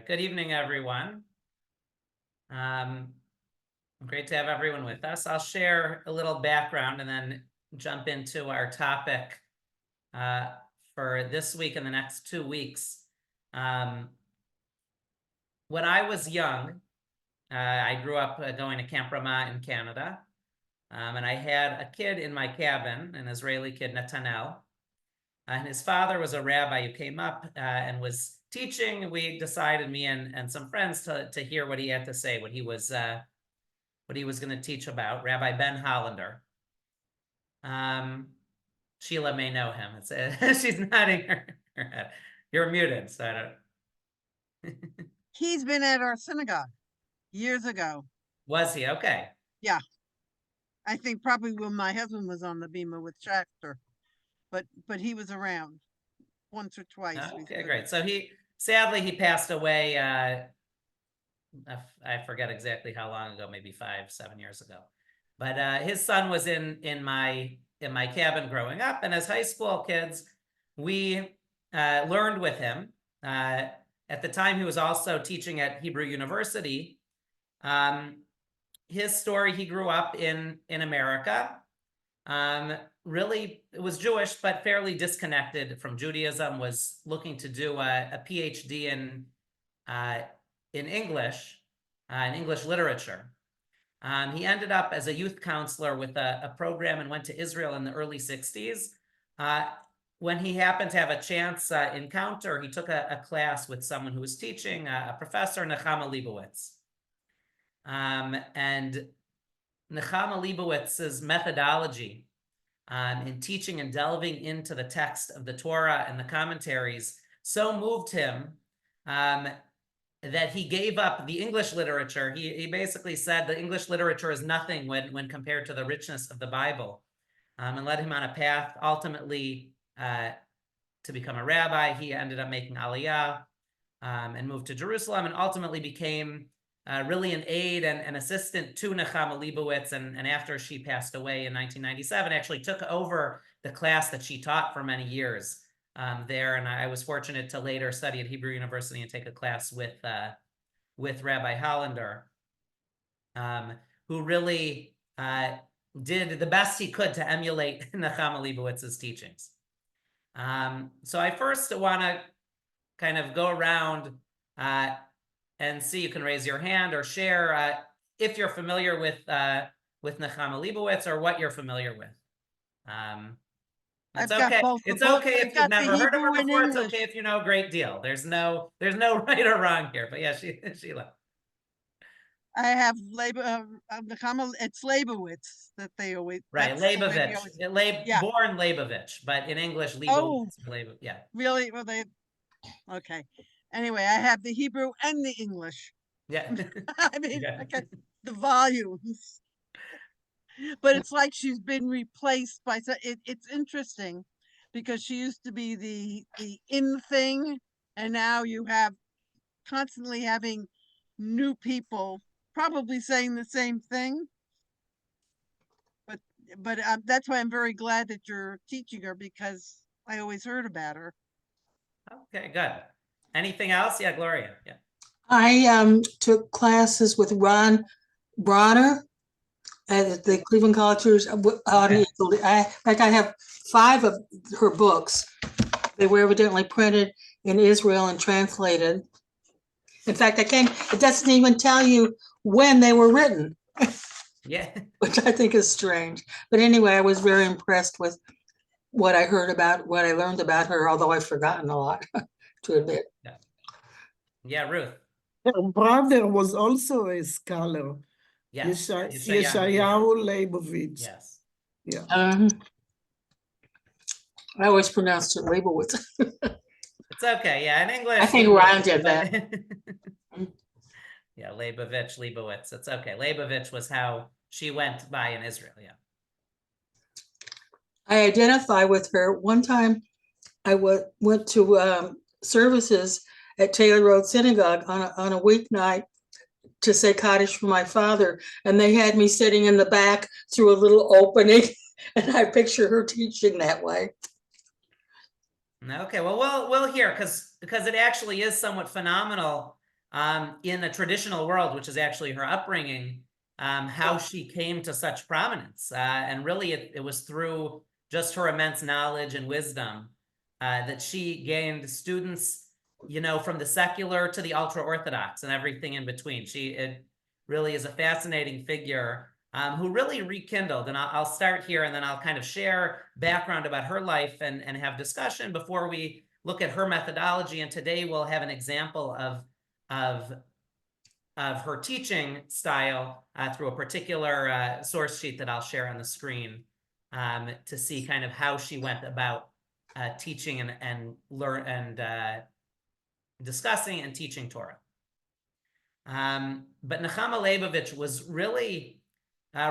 right. Good evening, everyone. Great to have everyone with us. I'll share a little background and then jump into our topic for this week and the next 2 weeks. When I was young, I grew up going to Camp Ramah in Canada, and I had a kid in my cabin, an Israeli kid, Netanel, and his father was a rabbi who came up and was teaching. We decided, me and some friends, to hear what he had to say, what he was going to teach about. Rabbi Ben Hollander. Sheila may know him. She's nodding her head. You're muted, so I don't. He's been at our synagogue years ago. Was he? Okay. Yeah. I think probably when my husband was on the bima with Shachter, but he was around once or twice. Okay, great. So sadly he passed away. I forget exactly how long ago, maybe 5-7 years ago. But his son was in my cabin growing up, and as high school kids, we learned with him. At the time, he was also teaching at Hebrew University. His story: he grew up in America. Really, it was Jewish, but fairly disconnected from Judaism. Was looking to do a PhD in English, in English literature. He ended up as a youth counselor with a program and went to Israel in the early 60s. When he happened to have a chance encounter, he took a class with someone who was teaching, a professor, Nachama Liebowitz. And Nachama Leibowitz's methodology in teaching and delving into the text of the Torah and the commentaries so moved him that he gave up the English literature. He basically said the English literature is nothing when compared to the richness of the Bible, and led him on a path ultimately to become a rabbi. He ended up making Aliyah and moved to Jerusalem, and ultimately became really an aide and assistant to Nachama Liebowitz. And after she passed away in 1997, actually took over the class that she taught for many years there. And I was fortunate to later study at Hebrew University and take a class with Rabbi Hollander, who really did the best he could to emulate Nachama Leibowitz's teachings. So I first want to kind of go around and see. You can raise your hand or share if you're familiar with Nachama Liebowitz or what you're familiar with. It's okay. It's okay if you've never heard of her before. It's okay if you know a great deal. There's no right or wrong here. But yeah, Sheila. I have Nachama. It's Liebowitz that they always. Right, Liebowitz. Born Liebowitz, but in English, Liebowitz. Oh, yeah. Really? Well, okay. Anyway, I have the Hebrew and the English. Yeah. I mean, okay, the volumes. But it's like she's been replaced by. It's interesting because she used to be the in thing, and now you have constantly having new people probably saying the same thing. But that's why I'm very glad that you're teaching her, because I always heard about her. Okay, good. Anything else? Yeah, Gloria. Yeah. I took classes with Ron Bronner at the Cleveland College. I have 5 of her books. They were evidently printed in Israel and translated. In fact, it doesn't even tell you when they were written. Yeah. Which I think is strange. But anyway, I was very impressed with what I learned about her, although I've forgotten a lot, to admit. Yeah, Ruth. Her brother was also a scholar. Yes. Yeshayahu Leibovitz. Yes. Yeah. I always pronounced it Liebowitz. It's okay. Yeah, in English. I think Ron did that. Yeah, Leibowitz. It's okay. Leibowitz was how she went by in Israel. Yeah. I identify with her. One time I went to services at Taylor Road Synagogue on a weeknight to say Kaddish for my father, and they had me sitting in the back through a little opening, and I picture her teaching that way. Okay, well, we'll hear, because it actually is somewhat phenomenal in a traditional world, which is actually her upbringing, how she came to such prominence. And really, it was through just her immense knowledge and wisdom that she gained students, from the secular to the ultra-Orthodox and everything in between. It really is a fascinating figure who really rekindled, and I'll start here and then I'll kind of share background about her life and have discussion before we look at her methodology. And today we'll have an example of her teaching style through a particular source sheet that I'll share on the screen to see kind of how she went about teaching and discussing and teaching Torah. But Nachama Liebowitz was really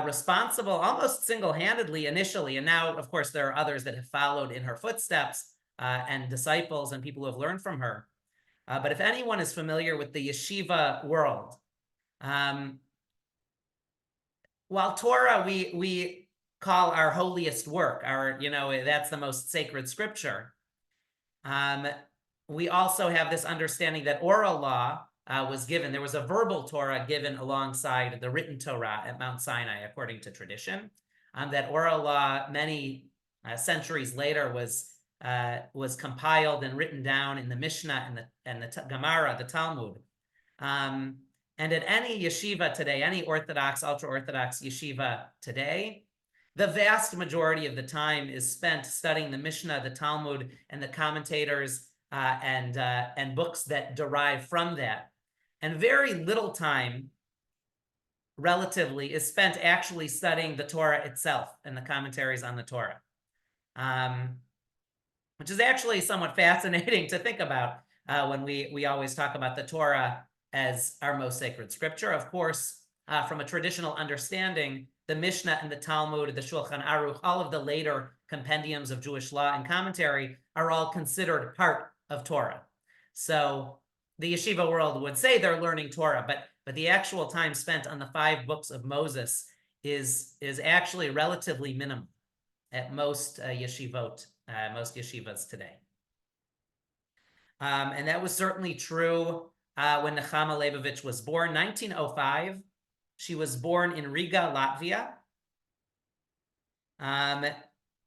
responsible almost single-handedly initially, and now, of course, there are others that have followed in her footsteps and disciples and people who have learned from her. But if anyone is familiar with the yeshiva world, while Torah we call our holiest work, that's the most sacred scripture, we also have this understanding that oral law was given. There was a verbal Torah given alongside the written Torah at Mount Sinai, according to tradition. That oral law, many centuries later, was compiled and written down in the Mishnah and the Gemara, the Talmud. And at any yeshiva today, any Orthodox, ultra-Orthodox yeshiva today, the vast majority of the time is spent studying the Mishnah, the Talmud, and the commentators and books that derive from that. And very little time, relatively, is spent actually studying the Torah itself and the commentaries on the Torah, which is actually somewhat fascinating to think about when we always talk about the Torah as our most sacred scripture. Of course, from a traditional understanding, the Mishnah and the Talmud, the Shulchan Aruch, all of the later compendiums of Jewish law and commentary are all considered part of Torah. So the yeshiva world would say they're learning Torah, but the actual time spent on the 5 books of Moses is actually relatively minimal at most yeshivot, most yeshivas today. And that was certainly true when Nachama Liebowitz was born, 1905. She was born in Riga, Latvia.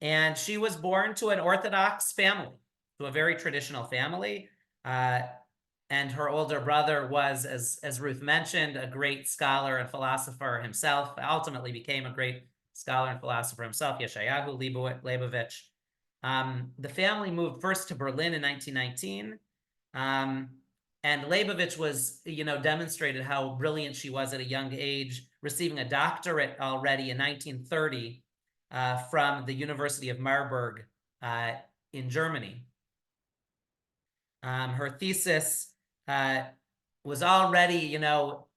And she was born to an Orthodox family, to a very traditional family. And her older brother was, as Ruth mentioned, a great scholar and philosopher himself, ultimately became a great scholar and philosopher himself, Yeshayahu Liebowitz. The family moved first to Berlin in 1919. And Liebowitz was, demonstrated how brilliant she was at a young age, receiving a doctorate already in 1930 from the University of Marburg in Germany. Her thesis was already,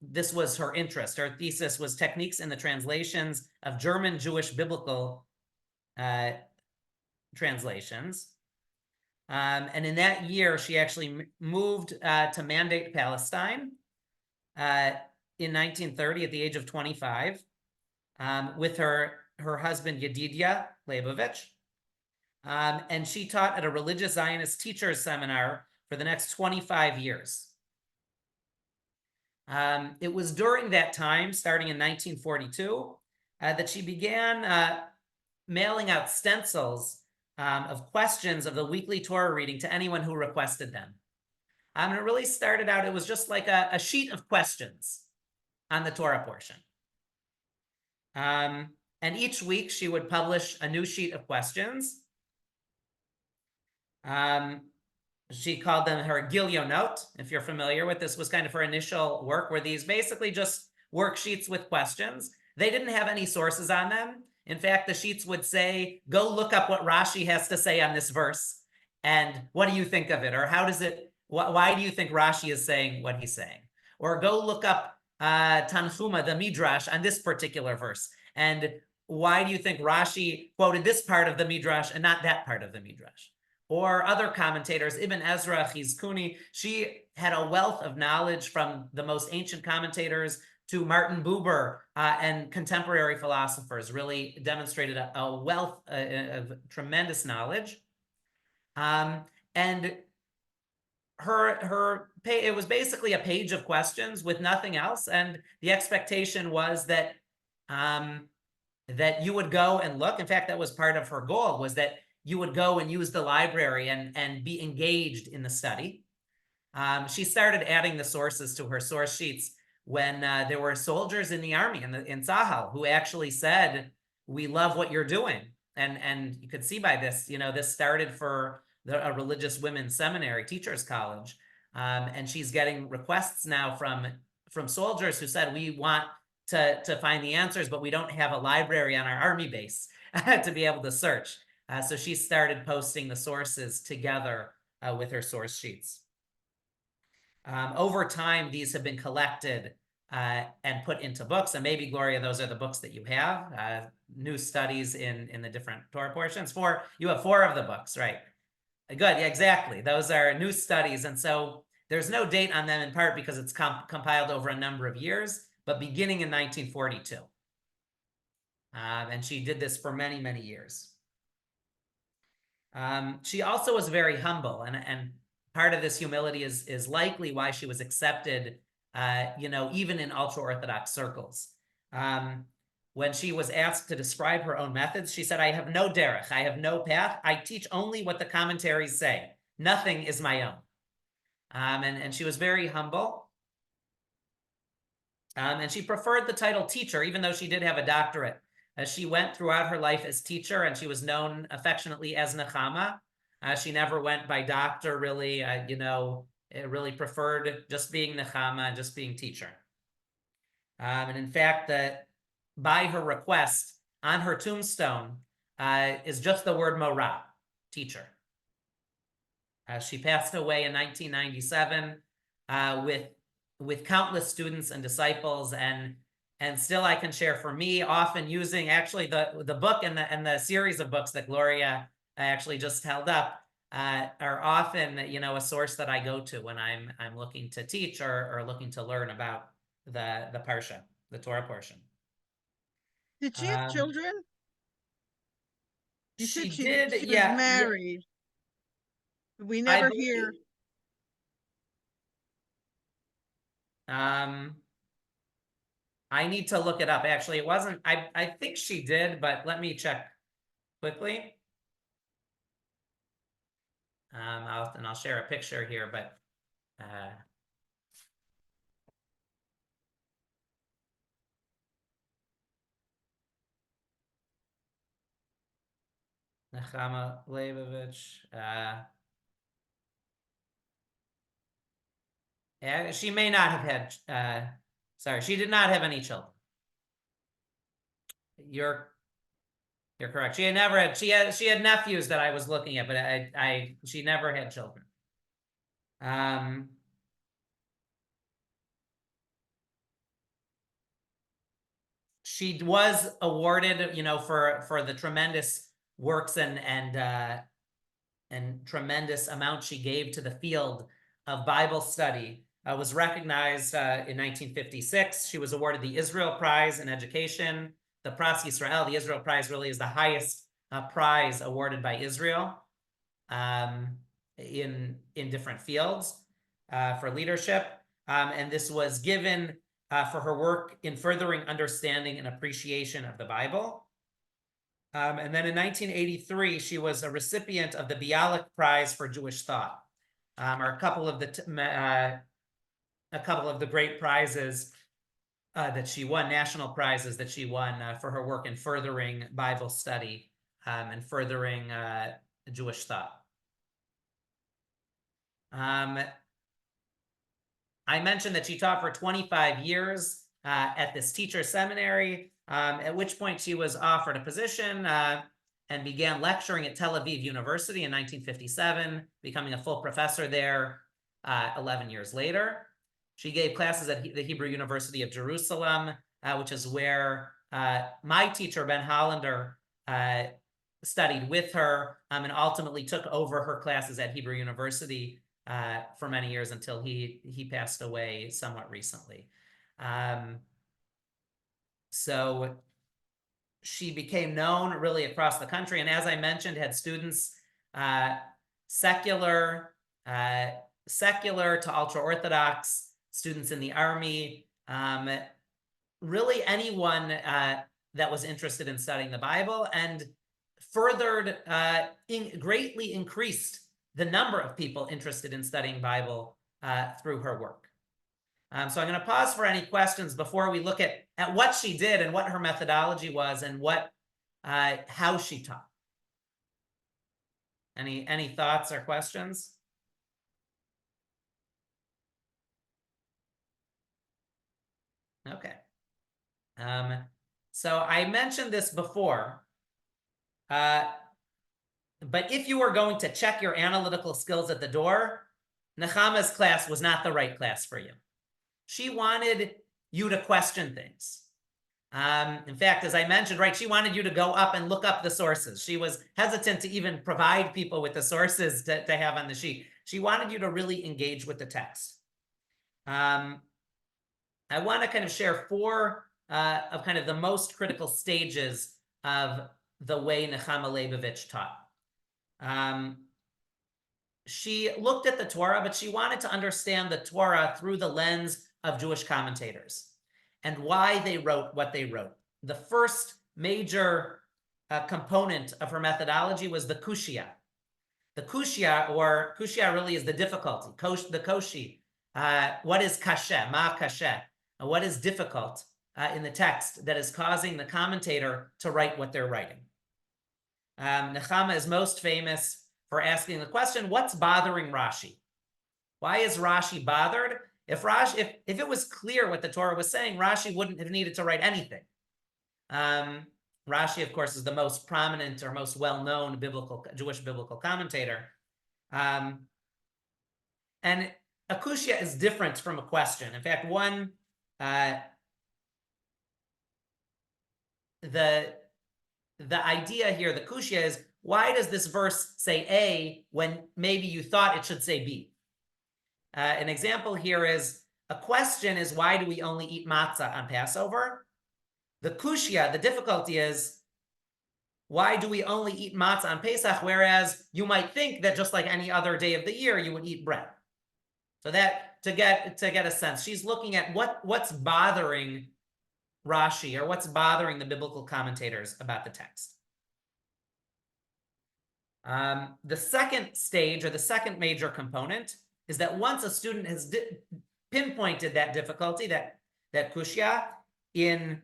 this was her interest. Her thesis was Techniques in the Translations of German Jewish Biblical Translations. And in that year, she actually moved to Mandate, Palestine in 1930 at the age of 25 with her husband, Yedidia Liebowitz. And she taught at a religious Zionist teachers seminar for the next 25 years. It was during that time, starting in 1942, that she began mailing out stencils of questions of the weekly Torah reading to anyone who requested them. And it really started out, it was just like a sheet of questions on the Torah portion. And each week she would publish a new sheet of questions. She called them her Gilionot, if you're familiar with this, was kind of her initial work, were these basically just worksheets with questions. They didn't have any sources on them. In fact, the sheets would say, go look up what Rashi has to say on this verse. And what do you think of it? Or how does it, why do you think Rashi is saying what he's saying? Or go look up Tanchuma, the Midrash, on this particular verse. And why do you think Rashi quoted this part of the Midrash and not that part of the Midrash? Or other commentators, Ibn Ezra, Chizkuni, she had a wealth of knowledge from the most ancient commentators to Martin Buber and contemporary philosophers, really demonstrated a wealth of tremendous knowledge. And it was basically a page of questions with nothing else, and the expectation was that that you would go and look. In fact, that was part of her goal, was that you would go and use the library and be engaged in the study. She started adding the sources to her source sheets when there were soldiers in the army, in Tzahal, who actually said, "We love what you're doing." And you could see by this, this started for a religious women's seminary, teachers college. And she's getting requests now from soldiers who said, "We want to find the answers, but we don't have a library on our army base to be able to search." So she started posting the sources together with her source sheets. Over time, these have been collected and put into books, and maybe, Gloria, those are the books that you have, new studies in the different Torah portions. You have 4 of the books, right? Good, yeah, exactly. Those are new studies, and so there's no date on them, in part because it's compiled over a number of years, but beginning in 1942. And she did this for many, many years. She also was very humble, and part of this humility is likely why she was accepted, even in ultra-Orthodox circles. When she was asked to describe her own methods, she said, "I have no derech, I have no path. I teach only what the commentaries say. Nothing is my own." And she was very humble. And she preferred the title teacher, even though she did have a doctorate. As she went throughout her life as teacher, and she was known affectionately as Nachama. She never went by doctor, really, really preferred just being Nachama, just being teacher. And in fact, by her request, on her tombstone is just the word Morah, teacher. She passed away in 1997 with countless students and disciples, and still I can share, for me, often using actually the book and the series of books that Gloria actually just held up are often a source that I go to when I'm looking to teach or looking to learn about the parsha, the Torah portion. Did she have children? You said she did, she yeah, was married. We I never believe- hear. I need to look it up. Actually, it wasn't, I think she did, but let me check quickly. I'll share a picture here, but Nachama Liebowitz. She may not have had. Sorry, she did not have any children. You're correct. She had never had. She had nephews that I was looking at, but she never had children. She was awarded, for the tremendous works and tremendous amount she gave to the field of Bible study. Was recognized in 1956. She was awarded the Israel Prize in Education, the Pras Yisrael. The Israel Prize really is the highest prize awarded by Israel in different fields for leadership. And this was given for her work in furthering understanding and appreciation of the Bible. And then in 1983, she was a recipient of the Bialik Prize for Jewish Thought, or a couple of the great prizes that she won, national prizes that she won for her work in furthering Bible study and furthering Jewish thought. I mentioned that she taught for 25 years at this teacher seminary, at which point she was offered a position and began lecturing at Tel Aviv University in 1957, becoming a full professor there 11 years later. She gave classes at the Hebrew University of Jerusalem, which is where my teacher, Ben Hollander, studied with her and ultimately took over her classes at Hebrew University for many years until he passed away somewhat recently. So she became known really across the country, and as I mentioned, had students, secular, secular to ultra-Orthodox, students in the army, really anyone that was interested in studying the Bible, and furthered, greatly increased the number of people interested in studying Bible through her work. So I'm going to pause for any questions before we look at what she did and what her methodology was and how she taught. Any thoughts or questions? Okay. So I mentioned this before, but if you were going to check your analytical skills at the door, Nachama's class was not the right class for you. She wanted you to question things. In fact, as I mentioned, right, she wanted you to go up and look up the sources. She was hesitant to even provide people with the sources to have on the sheet. She wanted you to really engage with the text. I want to kind of share four of kind of the most critical stages of the way Nachama Liebowitz taught. She looked at the Torah, but she wanted to understand the Torah through the lens of Jewish commentators and why they wrote what they wrote. The first major component of her methodology was the kushia. The kushia really is the difficulty, the koshi. What is kashe, ma kashe? What is difficult in the text that is causing the commentator to write what they're writing? Nachama is most famous for asking the question, what's bothering Rashi? Why is Rashi bothered? If it was clear what the Torah was saying, Rashi wouldn't have needed to write anything. Rashi, of course, is the most prominent or most well-known Jewish biblical commentator. And a kushya is different from a question. In fact, the idea here, the kushya is, why does this verse say A when maybe you thought it should say B? An example here is, a question is, why do we only eat matzah on Passover? The kushya, the difficulty is, why do we only eat matzah on Pesach, whereas you might think that just like any other day of the year, you would eat bread? So that, to get a sense, she's looking at what's bothering Rashi, or what's bothering the biblical commentators about the text. The second stage, or the second major component, is that once a student has pinpointed that difficulty, that kushya in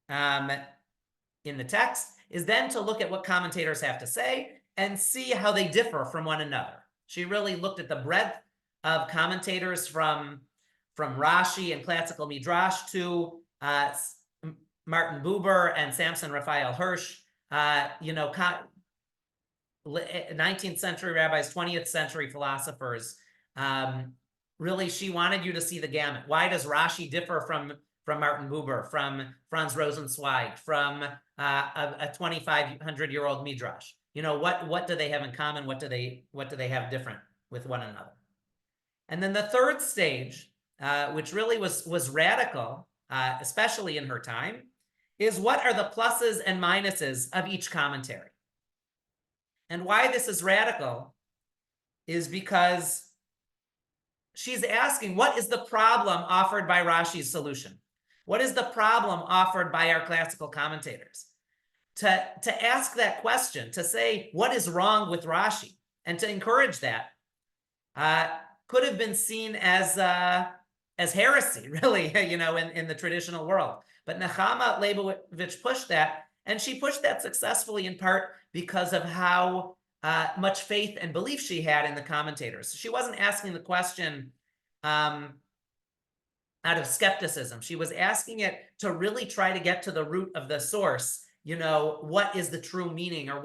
the text, is then to look at what commentators have to say and see how they differ from one another. She really looked at the breadth of commentators from Rashi and classical Midrash to Martin Buber and Samson Raphael Hirsch, 19th century rabbis, 20th century philosophers. Really, she wanted you to see the gamut. Why does Rashi differ from Martin Buber, from Franz Rosenzweig, from a 2,500-year-old Midrash? What do they have in common? What do they have different with one another? And then the third stage, which really was radical, especially in her time, is what are the pluses and minuses of each commentary? And why this is radical is because she's asking, what is the problem offered by Rashi's solution? What is the problem offered by our classical commentators? To ask that question, to say, what is wrong with Rashi? And to encourage that could have been seen as heresy, really, in the traditional world. But Nachama Liebowitz pushed that, and she pushed that successfully in part because of how much faith and belief she had in the commentators. She wasn't asking the question out of skepticism. She was asking it to really try to get to the root of the source. What is the true meaning, or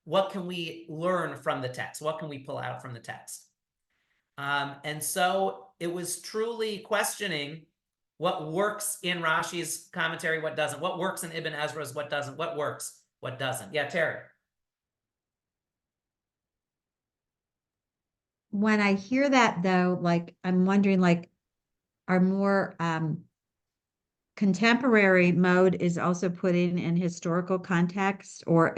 what can we learn from the text? What can we pull out from the text? And so it was truly questioning what works in Rashi's commentary, what doesn't, what works in Ibn Ezra's, what doesn't, what works, what doesn't. Yeah, Terry. When I hear that, though, I'm wondering, our more contemporary mode is also put in historical context, or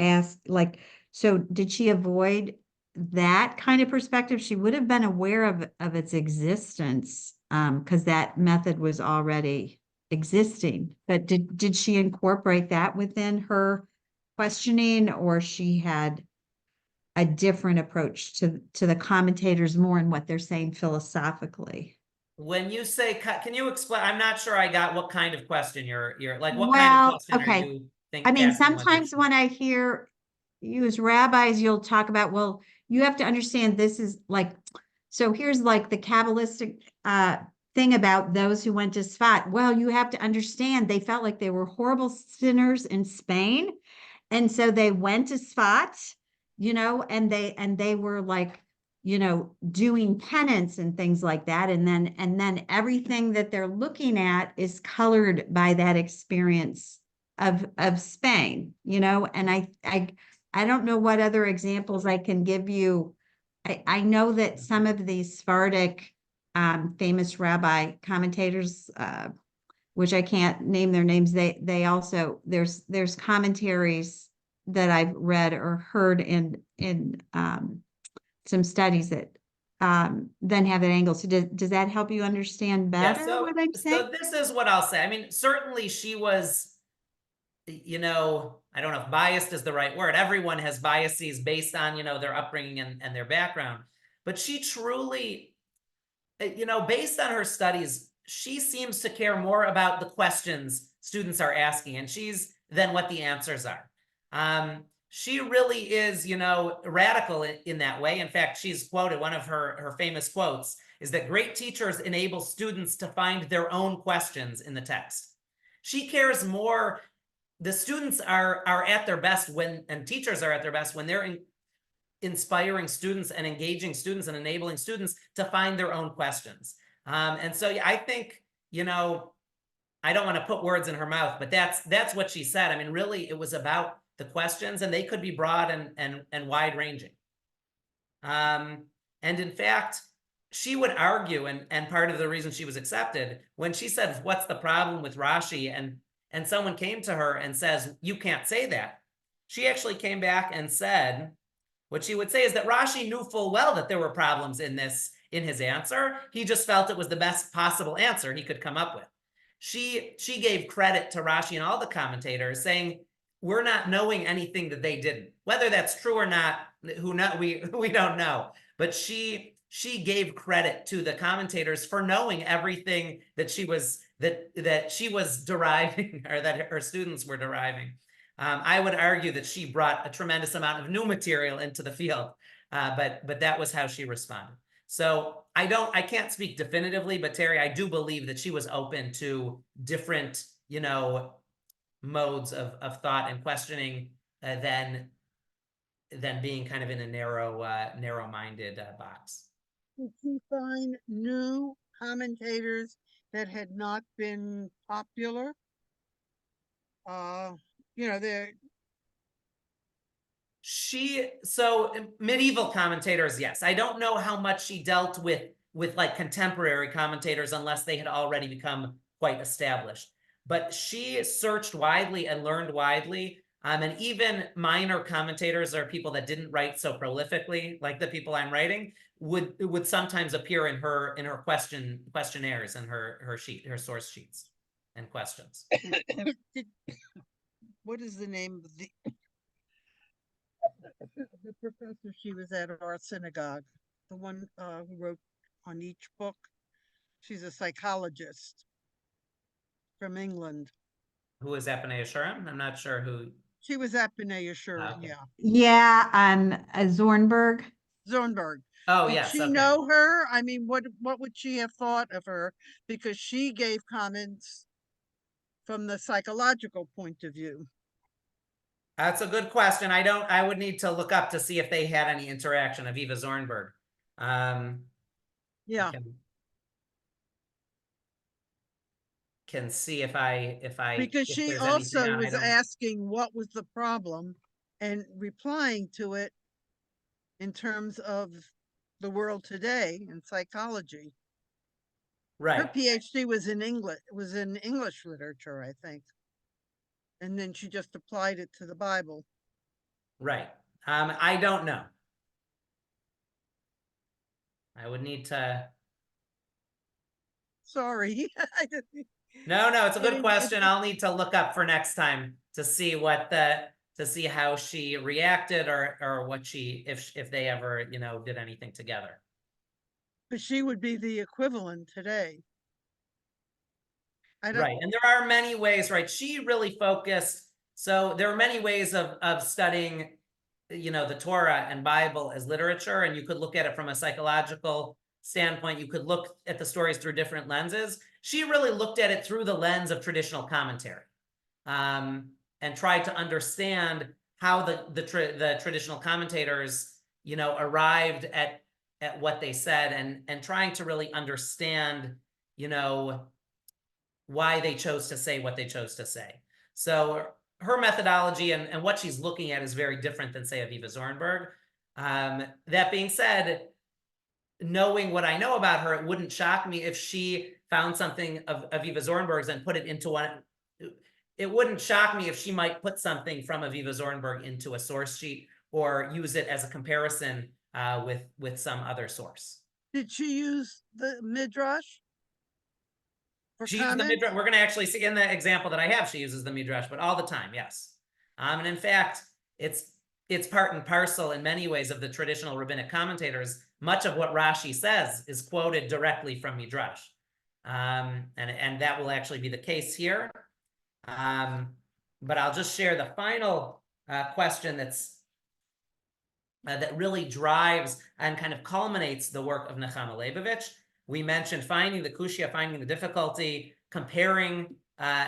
so did she avoid that kind of perspective, she would have been aware of its existence, because that method was already existing. But did she incorporate that within her questioning, or she had a different approach to the commentators more in what they're saying philosophically? When you say, can you explain? I'm not sure I got what kind of question you're like, what kind of Well, question are okay. you I mean, asking when sometimes when I hear you as rabbis, you'll talk about, well, you have to understand this is like, so here's like the Kabbalistic thing about those who went to Sfat. Well, you have to understand they felt like they were horrible sinners in Spain. And so they went to Sfat, and they were like, doing penance and things like that. And then everything that they're looking at is colored by that experience of Spain, and I don't know what other examples I can give you. I know that some of these Sephardic famous rabbi commentators, which I can't name their names, they also there's commentaries that I've read or heard in some studies that then have that angle. So does that help you understand better what I'm saying? So this is what I'll say. I mean, certainly she was, I don't know if biased is the right word. Everyone has biases based on, their upbringing and their background. But she truly, based on her studies, she seems to care more about the questions students are asking than what the answers are. She really is, radical in that way. In fact, she's quoted, one of her famous quotes is that great teachers enable students to find their own questions in the text. She cares more. The students are at their best and teachers are at their best when they're inspiring students and engaging students and enabling students to find their own questions. And so I think, I don't want to put words in her mouth, but that's what she said. I mean, really, it was about the questions, and they could be broad and wide ranging. And in fact, she would argue, and part of the reason she was accepted, when she said, what's the problem with Rashi? And someone came to her and says, you can't say that. She actually came back and said, what she would say is that Rashi knew full well that there were problems in his answer. He just felt it was the best possible answer he could come up with. She gave credit to Rashi and all the commentators, saying, we're not knowing anything that they didn't. Whether that's true or not, we don't know. But she gave credit to the commentators for knowing everything that she was deriving, or that her students were deriving. I would argue that she brought a tremendous amount of new material into the field, but that was how she responded. So I can't speak definitively, but Terry, I do believe that she was open to different, modes of thought and questioning than being kind of in a narrow-minded box. Did she find new commentators that had not been popular? They're So medieval commentators, yes. I don't know how much she dealt with like contemporary commentators unless they had already become quite established. But she searched widely and learned widely. And even minor commentators, or people that didn't write so prolifically, like the people I'm writing, would sometimes appear in her questionnaires and her source sheets and questions. What is the name of the professor she was at our synagogue? The one who wrote on each book. She's a psychologist from England. Who is Apnea Shurim? I'm not sure who. She was at B'nai Yeshua, Okay. Yeah, Zornberg. Zornberg. Oh, Did yes. she Okay. know her? I mean, what would she have thought of her? Because she gave comments from the psychological point of view. That's a good question. I would need to look up to see if they had any interaction, Aviva Zornberg. Yeah. Can see if Because she there's also anything on. was asking what was the problem and replying to it in terms of the world today in psychology. Right. Her PhD was in English literature, I think. And then she just applied it to the Bible. Right. I don't know. I would need to. Sorry. No, it's a good Getting- question. I'll need to look up for next time to see to see how she reacted or what she, if they ever, did anything together. But she would be the equivalent today. I don't, Right. And there are many ways, right? She really focused. So there are many ways of studying, the Torah and Bible as literature. And you could look at it from a psychological standpoint. You could look at the stories through different lenses. She really looked at it through the lens of traditional commentary, and tried to understand how the traditional commentators, arrived at what they said, and trying to really understand, why they chose to say what they chose to say. So her methodology and what she's looking at is very different than, say, Aviva Zornberg. That being said, knowing what I know about her, it wouldn't shock me if she found something of Aviva Zornberg's and put it into one. It wouldn't shock me if she might put something from Aviva Zornberg into a source sheet or use it as a comparison with some other source. did she use the Midrash? For She uses the comments? Midrash. We're going to actually see in the example that I have, she uses the Midrash, but all the time, yes. And in fact, it's part and parcel in many ways of the traditional rabbinic commentators. Much of what Rashi says is quoted directly from Midrash. And that will actually be the case here. But I'll just share the final question that really drives and kind of culminates the work of Nachama Liebowitz. We mentioned finding the kushya, finding the difficulty, comparing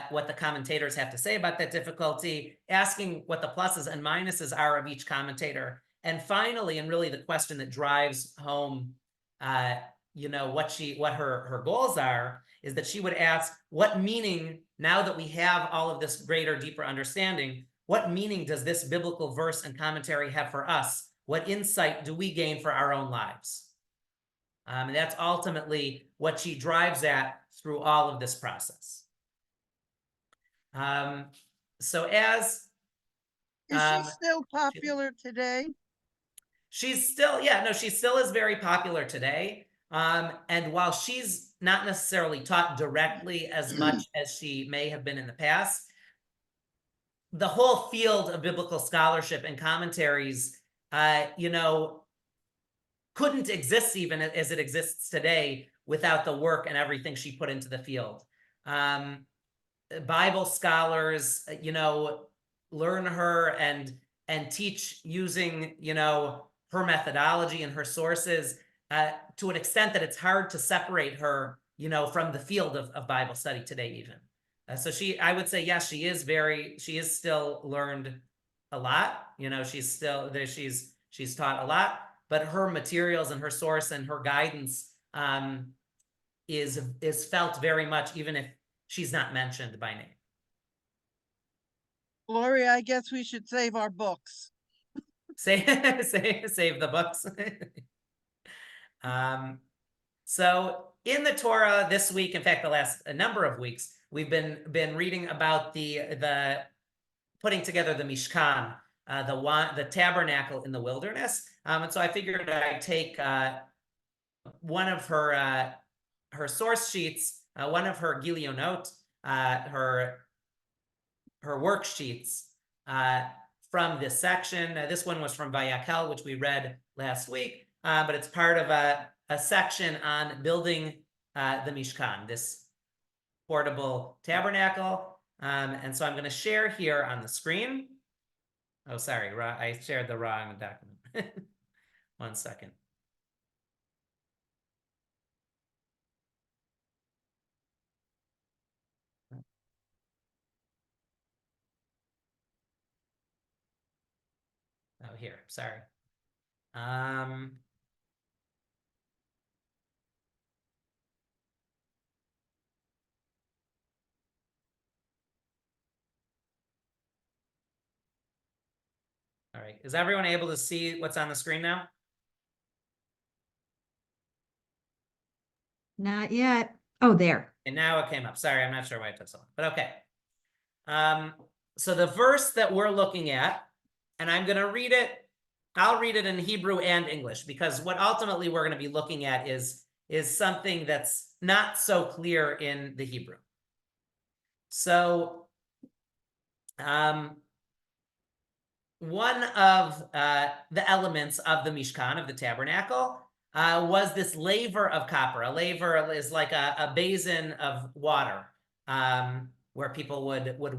what the commentators have to say about that difficulty, asking what the pluses and minuses are of each commentator. And finally, and really the question that drives home, what her goals are, is that she would ask, what meaning, now that we have all of this greater, deeper understanding, what meaning does this biblical verse and commentary have for us? What insight do we gain for our own lives? And that's ultimately what she drives at through all of this process. So as Is she still popular today? she's still, she still is very popular today. And while she's not necessarily taught directly as much as she may have been in the past, the whole field of biblical scholarship and commentaries, couldn't exist even as it exists today without the work and everything she put into the field. Bible scholars, learn her and teach using, her methodology and her sources to an extent that it's hard to separate her, from the field of Bible study today even. So I would say, yes, she is still learned a lot. She's still there. She's taught a lot, but her materials and her source and her guidance is felt very much, even if she's not mentioned by name. Gloria, I guess we should save our books. Save the books. So in the Torah this week, in fact, the last number of weeks, we've been reading about the putting together the Mishkan, the tabernacle in the wilderness. And so I figured I'd take one of her source sheets, one of her Gilionot, her worksheets from this section. This one was from Vayakel, which we read last week, but it's part of a section on building the Mishkan, this portable tabernacle. And so I'm going to share here on the screen. Oh, sorry, I shared the wrong document. 1 second. Oh, here, sorry. All right, is everyone able to see what's on the screen now? Not yet. Oh, there. And now it came up. Sorry, I'm not sure why it took so long, but okay. So the verse that we're looking at, and I'm going to read it I'll read it in Hebrew and English, because what ultimately we're going to be looking at is something that's not so clear in the Hebrew. So one of the elements of the Mishkan, of the tabernacle, was this laver of copper. A laver is like a basin of water, where people would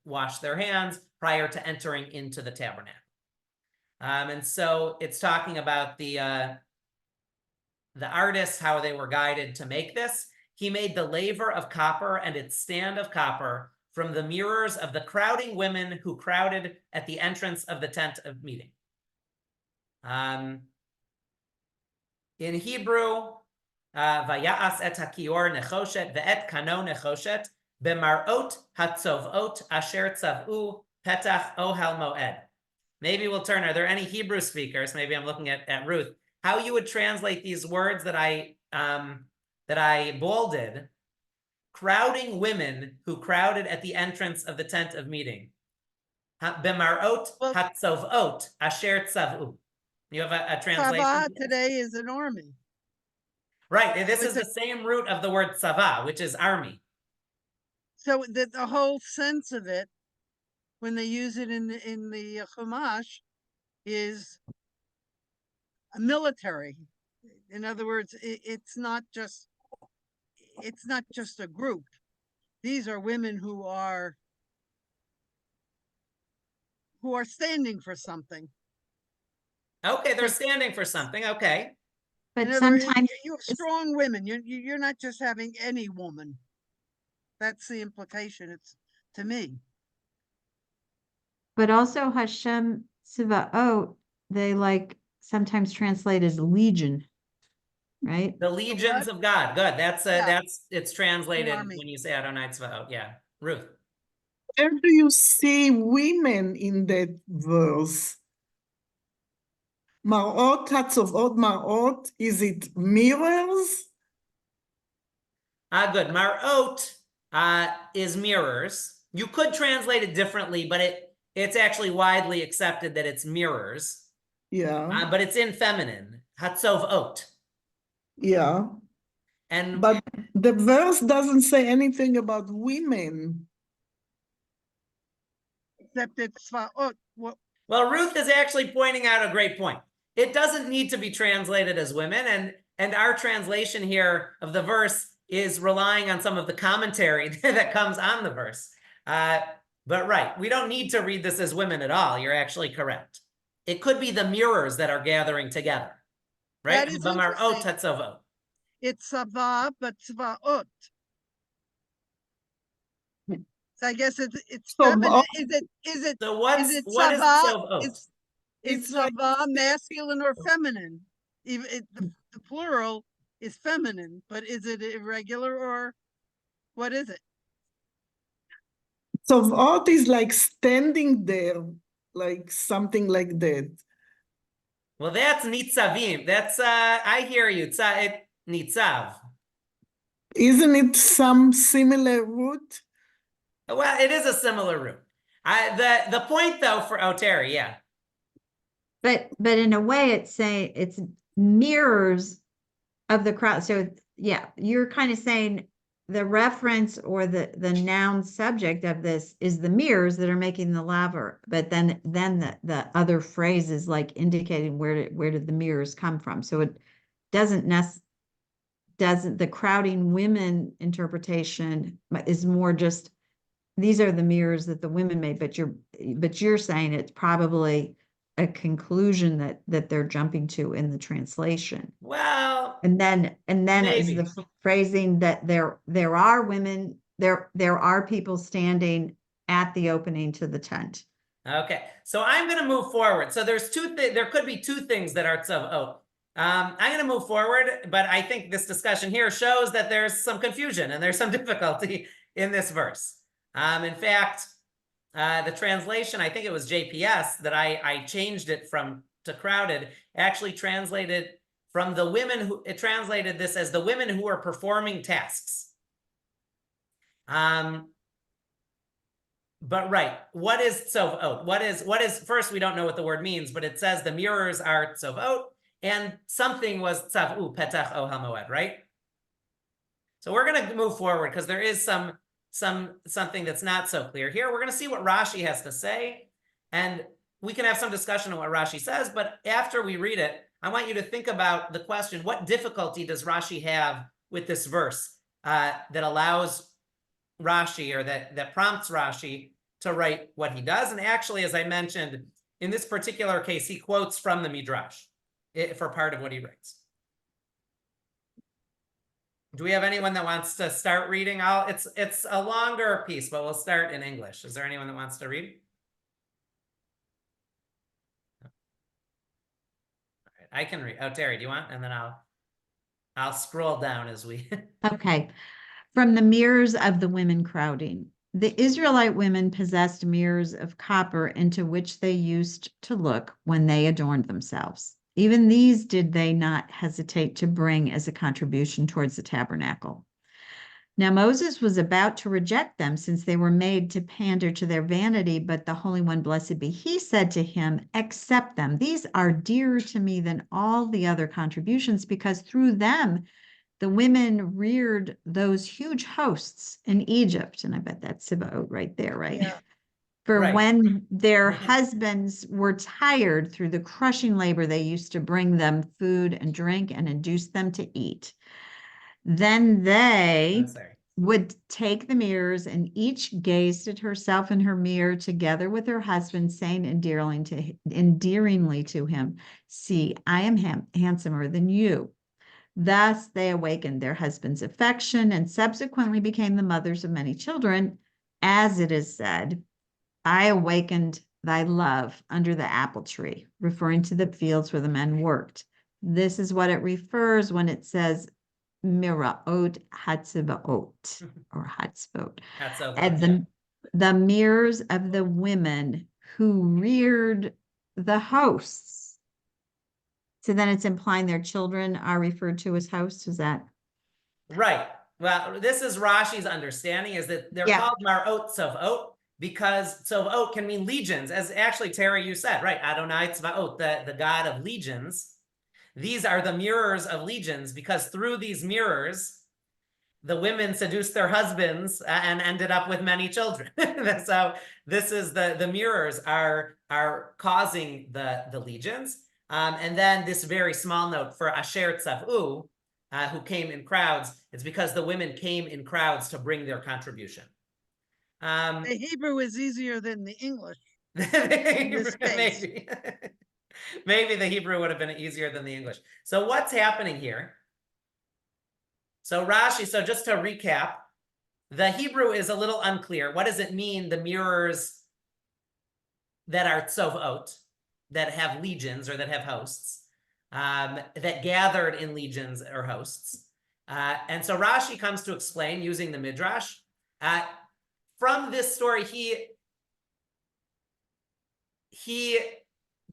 wash their hands prior to entering into the tabernacle. And so it's talking about the artists, how they were guided to make this. He made the laver of copper and its stand of copper from the mirrors of the crowding women who crowded at the entrance of the tent of meeting. In Hebrew, Vaya'as et hakior nechoshet ve'et kano nechoshet b'mar'ot hatzovot asher tzav'u petach ohel moed. Maybe we'll turn. Are there any Hebrew speakers? Maybe I'm looking at Ruth. How you would translate these words that I bolded? Crowding women who crowded at the entrance of the tent of meeting. B'mar'ot hatzovot asher tzav'u. You have a translation? Tzava today is an army. Right, and this is the same root of the word tzava, which is army. So the whole sense of it, when they use it in the Chumash, is a military. In other words, it's not just a group. These are women who are standing for something. Okay, they're standing for something. Okay. But In other words, sometimes you have strong women. You're not just having any woman. That's the implication. It's to me. But also Hashem Tziva'ot, they like sometimes translate as legion, right? The legions of God. Good. Yeah. It's translated Army. when you say Adonai Tzvaot. Yeah. Ruth. Where do you see women in that verse? Mar'ot hatzovot mar'ot, is it mirrors? Good. Mar'ot is mirrors. You could translate it differently, but it's actually widely accepted that it's mirrors. Yeah, But it's in feminine. Hatzovot. yeah. And But the verse doesn't say anything about women. Except it's Tzvaot. well, Ruth is actually pointing out a great point. It doesn't need to be translated as women, and our translation here of the verse is relying on some of the commentary that comes on the verse. But right, we don't need to read this as women at all. You're actually correct. It could be the mirrors that are gathering together, right? That is interesting. It's Tzava, but Tzvaot. So I guess it's feminine. Is it So what is Tzava? Tzavot? It's like Tzava masculine or feminine? Even the plural is feminine, but is it irregular or what is it? Tzovot is like standing there, like something like that. Well, that's nitzavim. That's I hear you. Nitzav. Isn't it some similar root? Well, it is a similar root. The point though for Terry, yeah. But in a way it's mirrors of the crowd. So yeah, you're kind of saying the reference or the noun subject of this is the mirrors that are making the laver, but then the other phrase is like indicating where did the mirrors come from. So it doesn't the crowding women interpretation is more just these are the mirrors that the women made, but you're saying it's probably a conclusion that they're jumping to in the translation. Well, And then is maybe. the phrasing that there are women, there are people standing at the opening to the tent. Okay, so I'm going to move forward. So there's there could be two things that are tzavot. I'm going to move forward, but I think this discussion here shows that there's some confusion and there's some difficulty in this verse. In fact, the translation, I think it was JPS that I changed it to crowded, actually translated from the women it translated this as the women who are performing tasks. But right, what is tzovot? What is first? We don't know what the word means, but it says the mirrors are tzovot, and something was tzavu petach ohel moed, right? So we're going to move forward because there is something that's not so clear here. We're going to see what Rashi has to say, and we can have some discussion on what Rashi says. But after we read it, I want you to think about the question: what difficulty does Rashi have with this verse that allows Rashi, or that prompts Rashi to write what he does? And actually, as I mentioned, in this particular case, he quotes from the Midrash for part of what he writes. Do we have anyone that wants to start reading? It's a longer piece, but we'll start in English. Is there anyone that wants to read? All right, I can read. Oh, Terry, do you want? And then I'll scroll down as we. Okay. From the mirrors of the women crowding. The Israelite women possessed mirrors of copper into which they used to look when they adorned themselves. Even these did they not hesitate to bring as a contribution towards the tabernacle. Now Moses was about to reject them since they were made to pander to their vanity, but the Holy One, blessed be he, said to him, accept them. These are dearer to me than all the other contributions, because through them the women reared those huge hosts in Egypt. And I bet that's Sibaot right there, right? Yeah. For Right. when their husbands were tired through the crushing labor, they used to bring them food and drink and induce them to eat. Then they would take the mirrors, and each gazed at herself in her mirror together with her husband, saying endearingly to him, see, I am handsomer than you. Thus they awakened their husband's affection and subsequently became the mothers of many children. As it is said, I awakened thy love under the apple tree, referring to the fields where the men worked. This is what it refers when it says miraot hatzibaot or hatzbot. And the mirrors of the women who reared the hosts. So then it's implying their children are referred to as hosts. Is that right? Well, this is Rashi's understanding, is that they're called marot tzovot because tzovot can mean legions, as actually Terry, you said, right? Adonai tzvaot, the God of legions. These are the mirrors of legions because through these mirrors, the women seduced their husbands and ended up with many children. So this is the mirrors are causing the legions. And then this very small note for Asher Tzavu, who came in crowds, it's because the women came in crowds to bring their contribution. The Hebrew is easier than the English. In this case. Maybe. Maybe the Hebrew would have been easier than the English. So what's happening here? So Rashi, so just to recap, the Hebrew is a little unclear. What does it mean, the mirrors that are tzovot, that have legions or that have hosts, that gathered in legions or hosts? And so Rashi comes to explain using the Midrash. From this story, he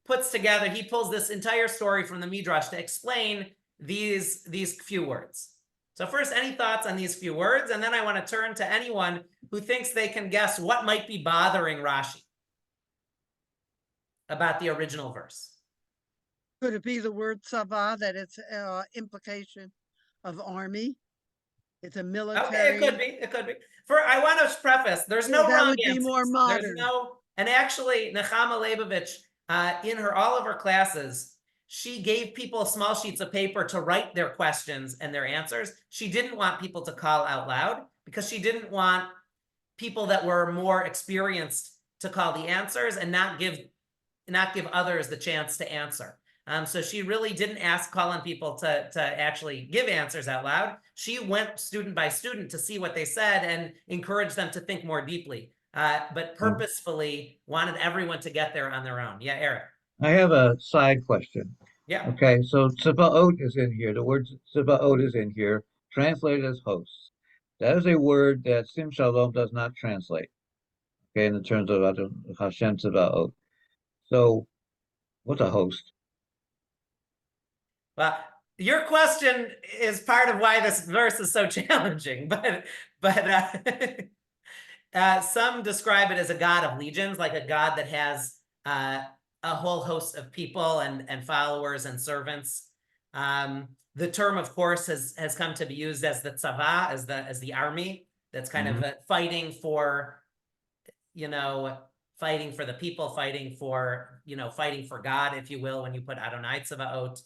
puts together, he pulls this entire story from the Midrash to explain these few words. So first, any thoughts on these few words? And then I want to turn to anyone who thinks they can guess what might be bothering Rashi about the original verse. Could it be the word tzava, that it's implication of army? It's a military. Okay, it could be. I want to preface, there's no that wrong would answers. be more modern. And actually, Nachama Liebowitz, in all of her classes, she gave people small sheets of paper to write their questions and their answers. She didn't want people to call out loud because she didn't want people that were more experienced to call the answers and not give others the chance to answer. So she really didn't call on people to actually give answers out loud. She went student by student to see what they said and encouraged them to think more deeply, but purposefully wanted everyone to get there on their own. Yeah, Eric. I have a side question. Yeah. Okay, so Tzibaot is in here. The word Tzibaot is in here, translated as hosts. That is a word that Sim Shalom does not translate. Okay, in the terms of Hashem Tzibaot. So, what's a host? Well, your question is part of why this verse is so challenging, but Some describe it as a god of legions, like a god that has a whole host of people and followers and servants. The term, of course, has come to be used as the tzava, as the army that's kind of fighting for, fighting for the people, fighting for God, if you will, when you put Adonai Tzavaot.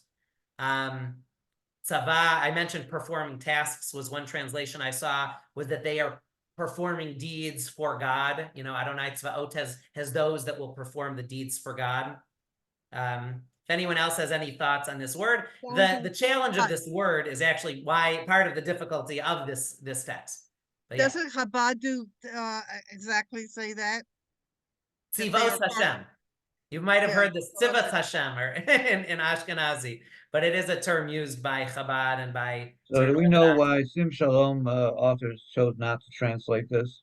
Tzava, I mentioned performing tasks was one translation I saw, was that they are performing deeds for God. Adonai Tzvaot has those that will perform the deeds for God. If anyone else has any thoughts on this word, the challenge of this word is actually why part of the difficulty of this text. But yeah. Doesn't Chabad do exactly say that? That they Tzivos are part- Hashem. You might have Yeah, heard this okay. Tzivos Hashem or in Ashkenazi, but it is a term used by Chabad and by. So do we know why Sim Shalom authors chose not to translate this?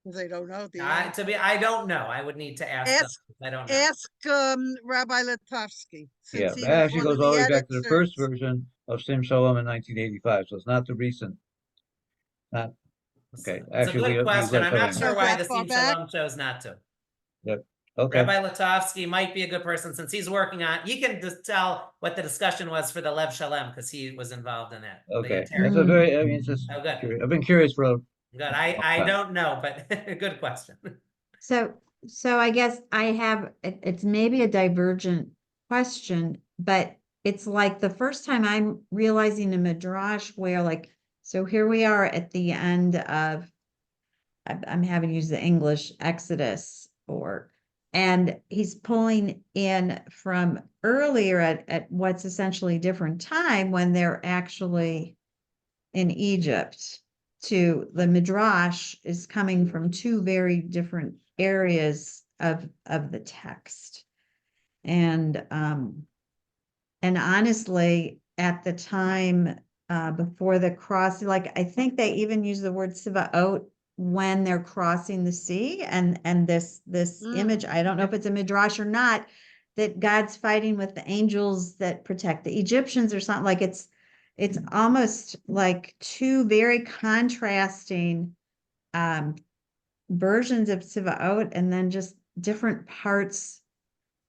They don't know the I answer. don't know. I would need to ask them. I don't know. Ask Rabbi Litovsky, Yeah, since he that was actually one goes of all the the way back to the first editors. version of Sim Shalom in 1985, so it's not the recent. Not okay. It's Actually, a good we question. let I'm her not answer. sure Goes why that the far Sim back? Shalom chose not to. Yep. Okay. Rabbi Litovsky might be a good person since he's working on. You can just tell what the discussion was for the Lev Shalem because he was involved in that. But yeah, Okay. Terry. That's a very. I mean, it's just. Oh, good. Curious. I've been curious for. Good. I don't know, but good question. So I guess I have, it's maybe a divergent question, but it's like the first time I'm realizing a midrash where like, so here we are at the end of, I'm having to use the English Exodus and he's pulling in from earlier at what's essentially a different time when they're actually in Egypt. To the midrash is coming from two very different areas of the text. And honestly, at the time before the crossing, like I think they even use the word Sivaot when they're crossing the sea, and this image, I don't know if it's a midrash or not, that God's fighting with the angels that protect the Egyptians or something. Like it's almost like two very contrasting versions of Sivaot, and then just different parts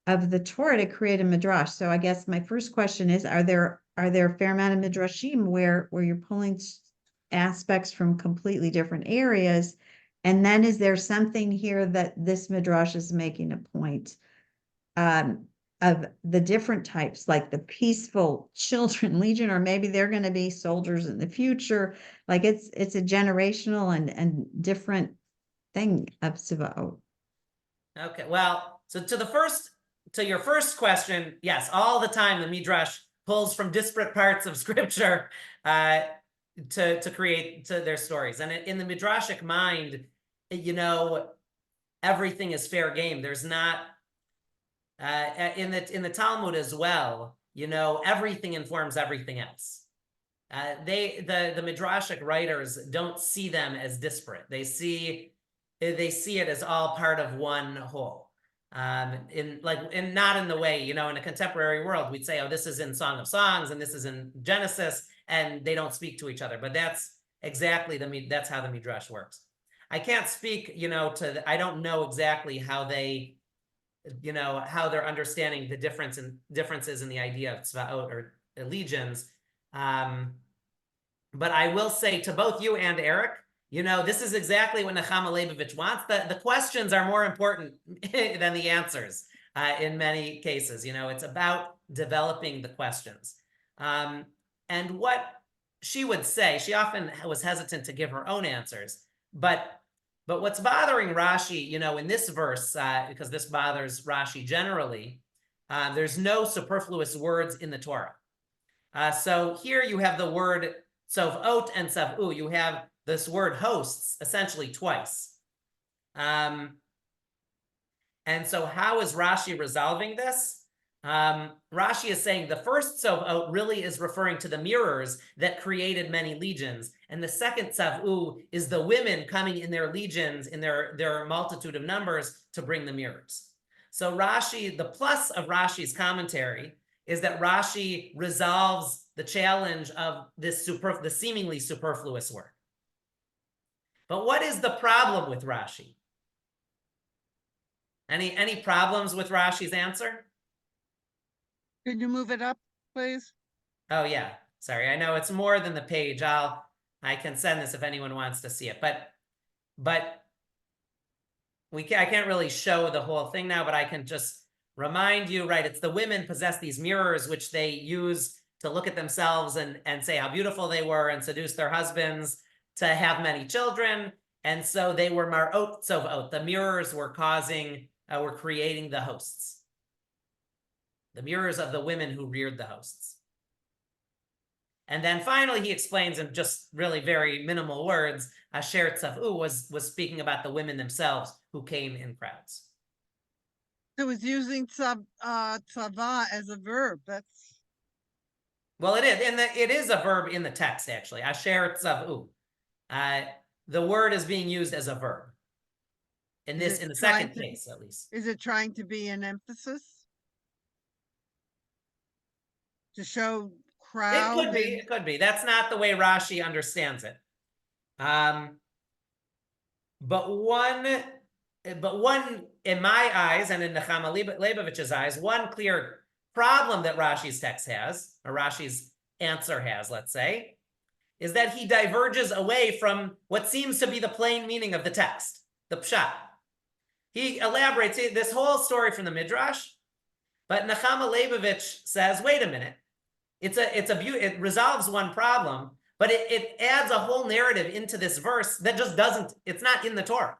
of the Torah to create a midrash. So I guess my first question is, are there a fair amount of midrashim where you're pulling aspects from completely different areas? And then is there something here that this midrash is making a point of the different types, like the peaceful children legion, or maybe they're going to be soldiers in the future? Like it's a generational and different thing of Sivaot. Okay, well, so to your first question, yes, all the time the Midrash pulls from disparate parts of Scripture to create their stories, and in the Midrashic mind, everything is fair game. There's not in the Talmud as well. Everything informs everything else. The Midrashic writers don't see them as disparate. They see it as all part of one whole. Not in the way, in a contemporary world, we'd say, oh, this is in Song of Songs and this is in Genesis, and they don't speak to each other. But that's exactly that's how the Midrash works. I can't speak, I don't know exactly how they, how they're understanding the differences in the idea of tzvaot or legions. But I will say to both you and Eric, this is exactly what Nachama Liebowitz wants. The questions are more important than the answers in many cases. It's about developing the questions. And what she would say, she often was hesitant to give her own answers, but what's bothering Rashi, in this verse, because this bothers Rashi generally, there's no superfluous words in the Torah. So here you have the word tzovot and tzav'u. You have this word hosts essentially twice. And so how is Rashi resolving this? Rashi is saying the first tzovot really is referring to the mirrors that created many legions. And the second tzav'u is the women coming in their legions, in their multitude of numbers, to bring the mirrors. So Rashi, the plus of Rashi's commentary is that Rashi resolves the challenge of the seemingly superfluous word. But what is the problem with Rashi? Any problems with Rashi's answer? Could you move it up, please? Oh yeah, sorry. I know it's more than the page. I can send this if anyone wants to see it, but I can't really show the whole thing now, but I can just remind you, right? It's the women possess these mirrors which they use to look at themselves and say how beautiful they were and seduce their husbands to have many children. And so they were mar'ot tzovot. The mirrors were were creating the hosts. The mirrors of the women who reared the hosts. And then finally, he explains in just really very minimal words, Asher Tzavu was speaking about the women themselves who came in crowds. So it's using tzava as a verb. That's Well, it is, and it is a verb in the text, actually. Asher Tzavu. The word is being used as a verb. In Is the it second trying to- case, at least. is it trying to be an emphasis? To show crowd? It could be. It could be. That's not the way Rashi understands it. But one, in my eyes and in Nachama Leibowitz's eyes, one clear problem that Rashi's text has, or Rashi's answer has, let's say, is that he diverges away from what seems to be the plain meaning of the text, the pshat. He elaborates this whole story from the Midrash, but Nachama Leibowitz says, wait a minute, it resolves one problem, but it adds a whole narrative into this verse that just it's not in the Torah.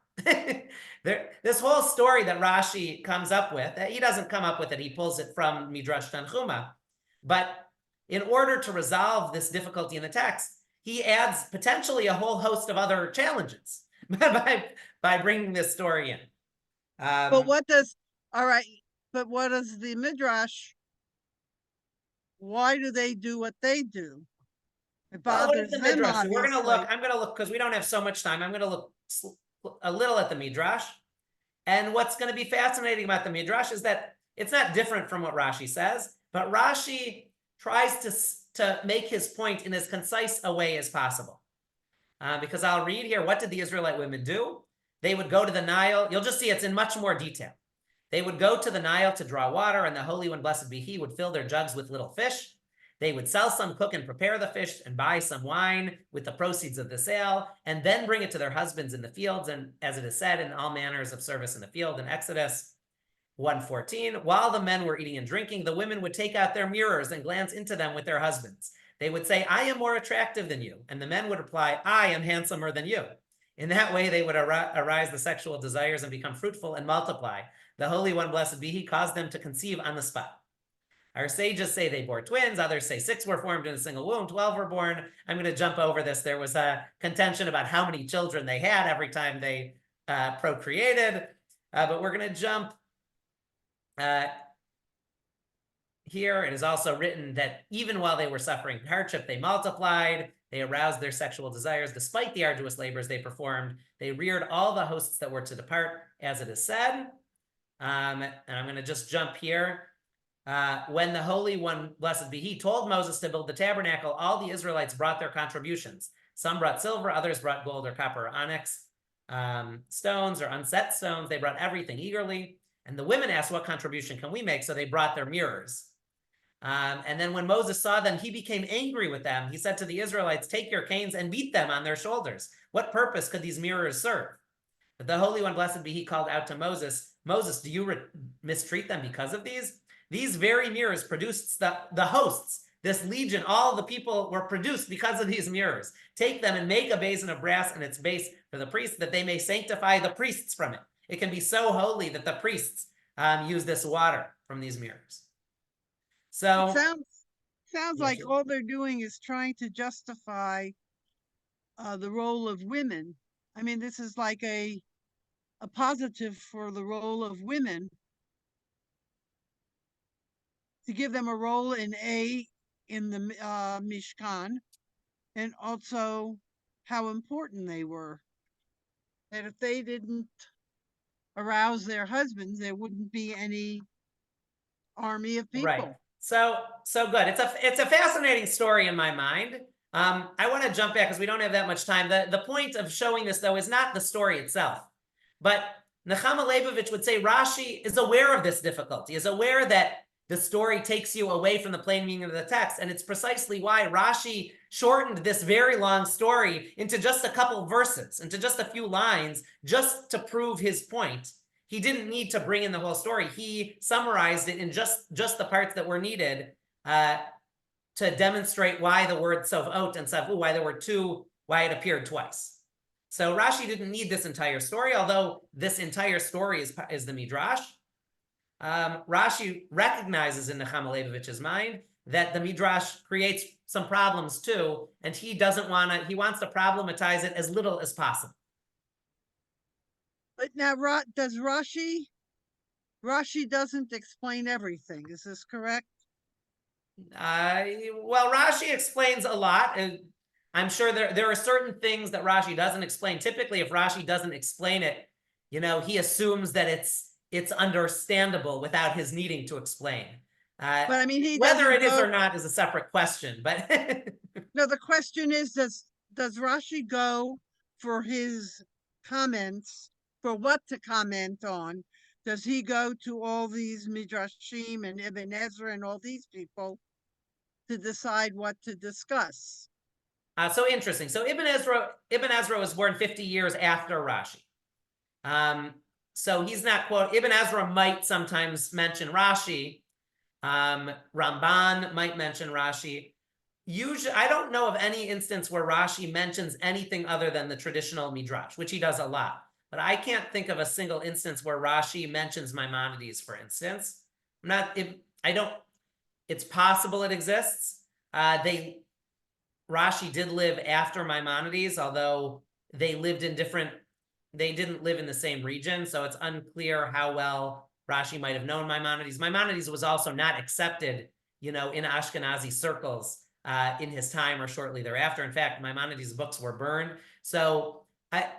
This whole story that Rashi comes up with, he doesn't come up with it, he pulls it from Midrash Tanchuma. But in order to resolve this difficulty in the text, he adds potentially a whole host of other challenges by bringing this story in. But what does the Midrash, why do they do what they do? It Well, what is bothers the them, Midrash? We're going to look, obviously. I'm going to look, because we don't have so much time, I'm going to look a little at the Midrash. And what's going to be fascinating about the Midrash is that it's not different from what Rashi says, but Rashi tries to make his point in as concise a way as possible. Because I'll read here, what did the Israelite women do? They would go to the Nile. You'll just see it's in much more detail. They would go to the Nile to draw water, and the Holy One, blessed be He, would fill their jugs with little fish. They would sell some, cook and prepare the fish, and buy some wine with the proceeds of the sale, and then bring it to their husbands in the fields, and as it is said, in all manners of service in the field in Exodus 1:14. While the men were eating and drinking, the women would take out their mirrors and glance into them with their husbands. They would say, I am more attractive than you. And the men would reply, I am handsomer than you. In that way, they would arise the sexual desires and become fruitful and multiply. The Holy One, blessed be He, caused them to conceive on the spot. Our sages say they bore twins. Others say 6 were formed in a single womb, 12 were born. I'm going to jump over this. There was a contention about how many children they had every time they procreated. But we're going to jump here. It is also written that even while they were suffering hardship, they multiplied. They aroused their sexual desires. Despite the arduous labors they performed, they reared all the hosts that were to depart, as it is said. And I'm going to just jump here. When the Holy One, blessed be He, told Moses to build the tabernacle, all the Israelites brought their contributions. Some brought silver, others brought gold or copper or onyx stones or unset stones. They brought everything eagerly. And the women asked, what contribution can we make? So they brought their mirrors. And then when Moses saw them, he became angry with them. He said to the Israelites, take your canes and beat them on their shoulders. What purpose could these mirrors serve? But the Holy One, blessed be He, called out to Moses, Moses, do you mistreat them because of these? These very mirrors produced the hosts, this legion, all the people were produced because of these mirrors. Take them and make a basin of brass and its base for the priests, that they may sanctify the priests from it. It can be so holy that the priests use this water from these mirrors. So It sounds like Yes. all they're doing is trying to justify the role of women. I mean, this is like a positive for the role of women, to give them a role in the Mishkan, and also how important they were. That if they didn't arouse their husbands, there wouldn't be any army of people. right. So good. It's a fascinating story in my mind. I want to jump back because we don't have that much time. The point of showing this, though, is not the story itself. But Nachama Liebowitz would say Rashi is aware of this difficulty, is aware that the story takes you away from the plain meaning of the text. And it's precisely why Rashi shortened this very long story into just a couple of verses, into just a few lines, just to prove his point. He didn't need to bring in the whole story. He summarized it in just the parts that were needed to demonstrate why the word sovot and savu, why there were two, why it appeared twice. So Rashi didn't need this entire story, although this entire story is the Midrash. Rashi recognizes in Nachama Leibovich's mind that the Midrash creates some problems too, and he wants to problematize it as little as possible. But now, does Rashi doesn't explain everything. Is this correct? Well, Rashi explains a lot. And I'm sure there are certain things that Rashi doesn't explain. Typically, if Rashi doesn't explain it, he assumes that it's understandable without his needing to explain. But I mean, whether it is or not is a separate question. But no, the question is, does Rashi go for his comments, for what to comment on? Does he go to all these Midrashim and Ibn Ezra and all these people to decide what to discuss? So interesting. So Ibn Ezra was born 50 years after Rashi. So he's not quote. Ibn Ezra might sometimes mention Rashi. Ramban might mention Rashi. Usually, I don't know of any instance where Rashi mentions anything other than the traditional Midrash, which he does a lot. But I can't think of a single instance where Rashi mentions Maimonides, for instance. It's possible it exists. Rashi did live after Maimonides, although they didn't live in the same region, so it's unclear how well Rashi might have known Maimonides. Maimonides was also not accepted, in Ashkenazi circles in his time or shortly thereafter. In fact, Maimonides' books were burned. So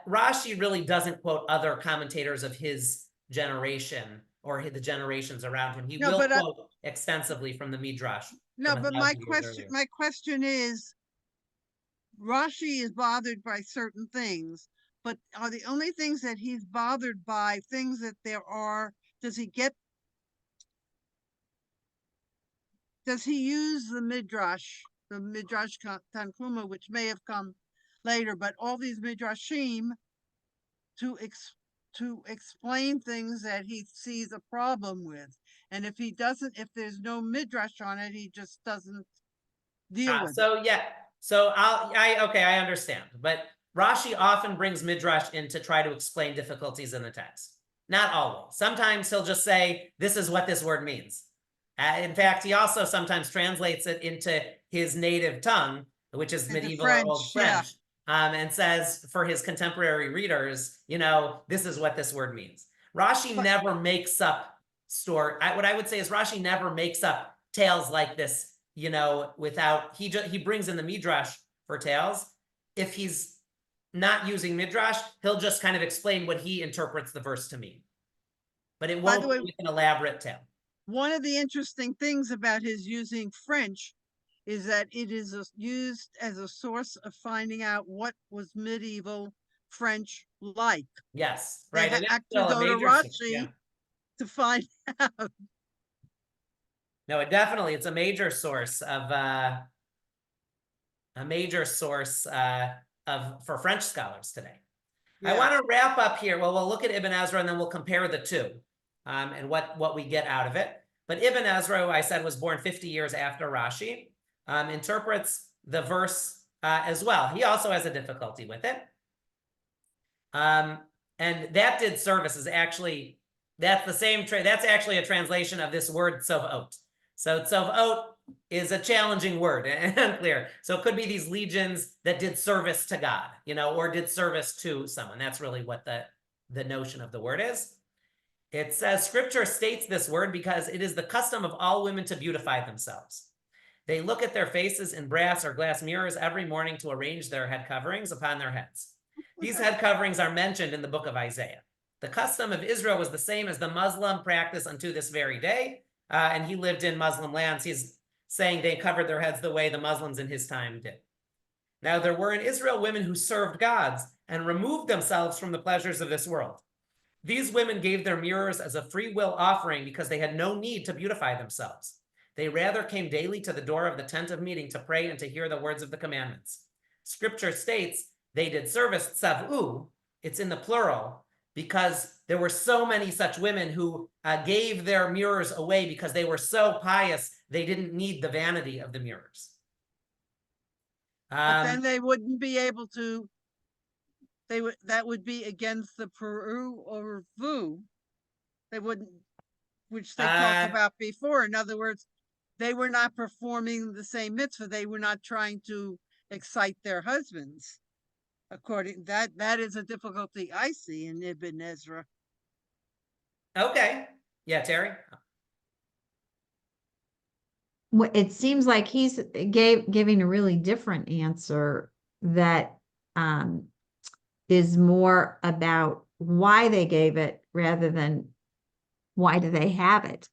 Rashi really doesn't quote other commentators of his generation or the generations around him. He will quote extensively from the Midrash. No, but my question is, Rashi is bothered by certain things, but are the only things that he's bothered by things that does he use the Midrash Tanchuma, which may have come later, but all these Midrashim to explain things that he sees a problem with. And if there's no Midrash on it, he just doesn't deal with it. Yeah. So I understand. But Rashi often brings Midrash in to try to explain difficulties in the text. Not always. Sometimes he'll just say, this is what this word means. In fact, he also sometimes translates it into his native tongue, which is medieval or Old French, and says for his contemporary readers, this is what this word means. Rashi never makes up story. What I would say is Rashi never makes up tales like this, without, he brings in the Midrash for tales. If he's not using Midrash, he'll just kind of explain what he interprets the verse to mean. But it won't be an elaborate tale. One of the interesting things about his using French is that it is used as a source of finding out what was medieval French like. Yes, right. They actually go to Rashi to find out. No, it's a major source for French scholars today. Yeah. I want to wrap up here. Well, we'll look at Ibn Ezra and then we'll compare the two and what we get out of it. But Ibn Ezra, who I said was born 50 years after Rashi, interprets the verse as well. He also has a difficulty with it. And that did service is actually, that's actually a translation of this word tzovot. So tzovot is a challenging word and unclear. So it could be these legions that did service to God, or did service to someone. That's really what the notion of the word is. It says, Scripture states this word because it is the custom of all women to beautify themselves. They look at their faces in brass or glass mirrors every morning to arrange their head coverings upon their heads. These head coverings are mentioned in the book of Isaiah. The custom of Israel was the same as the Muslim practice unto this very day, and he lived in Muslim lands. He's saying they covered their heads the way the Muslims in his time did. Now there were in Israel women who served gods and removed themselves from the pleasures of this world. These women gave their mirrors as a free will offering because they had no need to beautify themselves. They rather came daily to the door of the tent of meeting to pray and to hear the words of the commandments. Scripture states they did service, tsavu, it's in the plural, because there were so many such women who gave their mirrors away because they were so pious, they didn't need the vanity of the mirrors. But then they wouldn't be able to, that would be against the Peru or Vu. They wouldn't, which they talked about before. In other words, they were not performing the same mitzvah. They were not trying to excite their husbands. According that is a difficulty I see in Ibn Ezra. Okay. Yeah, Terry? It seems like he's giving a really different answer that is more about why they gave it rather than why do they have it.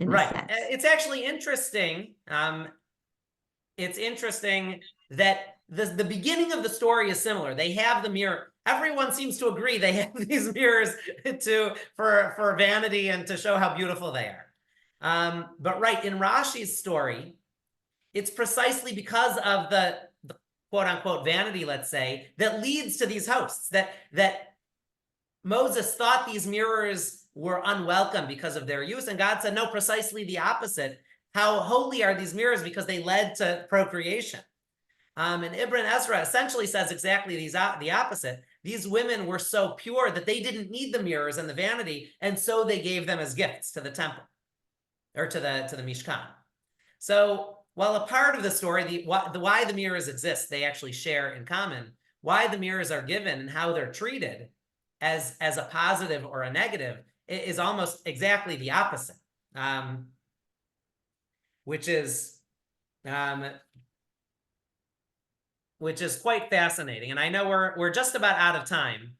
Right. It's actually interesting. It's interesting that the beginning of the story is similar. They have the mirror. Everyone seems to agree they have these mirrors for vanity and to show how beautiful they are. But right, in Rashi's story, it's precisely because of the quote unquote vanity, let's say, that leads to these hosts, that Moses thought these mirrors were unwelcome because of their use, and God said, no, precisely the opposite. How holy are these mirrors? Because they led to procreation. And Ibn Ezra essentially says exactly the opposite. These women were so pure that they didn't need the mirrors and the vanity, and so they gave them as gifts to the temple, or to the Mishkan. So while a part of the story, why the mirrors exist, they actually share in common. Why the mirrors are given and how they're treated as a positive or a negative is almost exactly the opposite, which is quite fascinating. And I know we're just about out of time.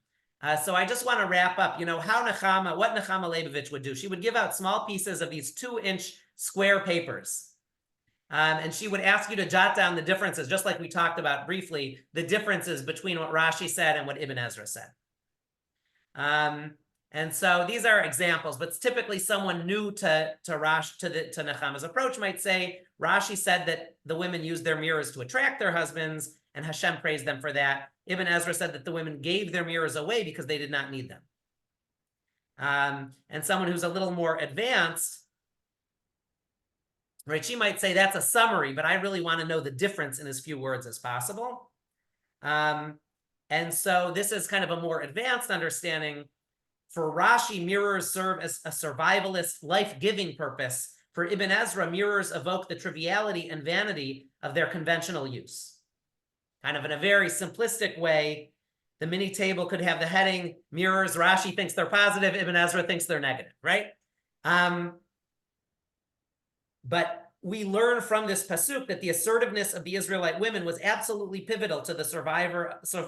So I just want to wrap up, what Nachama Liebowitz would do. She would give out small pieces of these 2-inch square papers. And she would ask you to jot down the differences, just like we talked about briefly, the differences between what Rashi said and what Ibn Ezra said. And so these are examples, but typically someone new to Nachama's approach might say, Rashi said that the women used their mirrors to attract their husbands, and Hashem praised them for that. Ibn Ezra said that the women gave their mirrors away because they did not need them. And someone who's a little more advanced, right, she might say that's a summary, but I really want to know the difference in as few words as possible. And so this is kind of a more advanced understanding. For Rashi, mirrors serve as a survivalist, life-giving purpose. For Ibn Ezra, mirrors evoke the triviality and vanity of their conventional use. Kind of in a very simplistic way, the mini table could have the heading, mirrors, Rashi thinks they're positive, Ibn Ezra thinks they're negative, right? But we learn from this pasuk that the assertiveness of the Israelite women was absolutely pivotal to the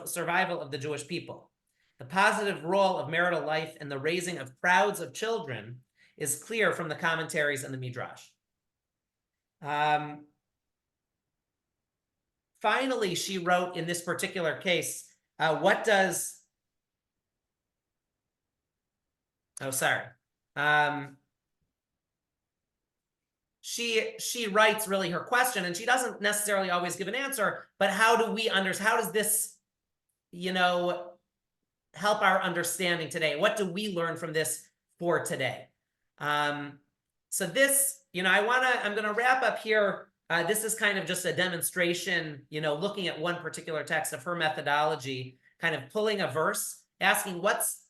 survival of the Jewish people. The positive role of marital life and the raising of crowds of children is clear from the commentaries and the Midrash. Finally, she wrote in this particular case, she writes really her question, and she doesn't necessarily always give an answer, but how does this, help our understanding today? What do we learn from this for today? So this, I'm going to wrap up here. This is kind of just a demonstration, looking at one particular text of her methodology, kind of pulling a verse, asking what's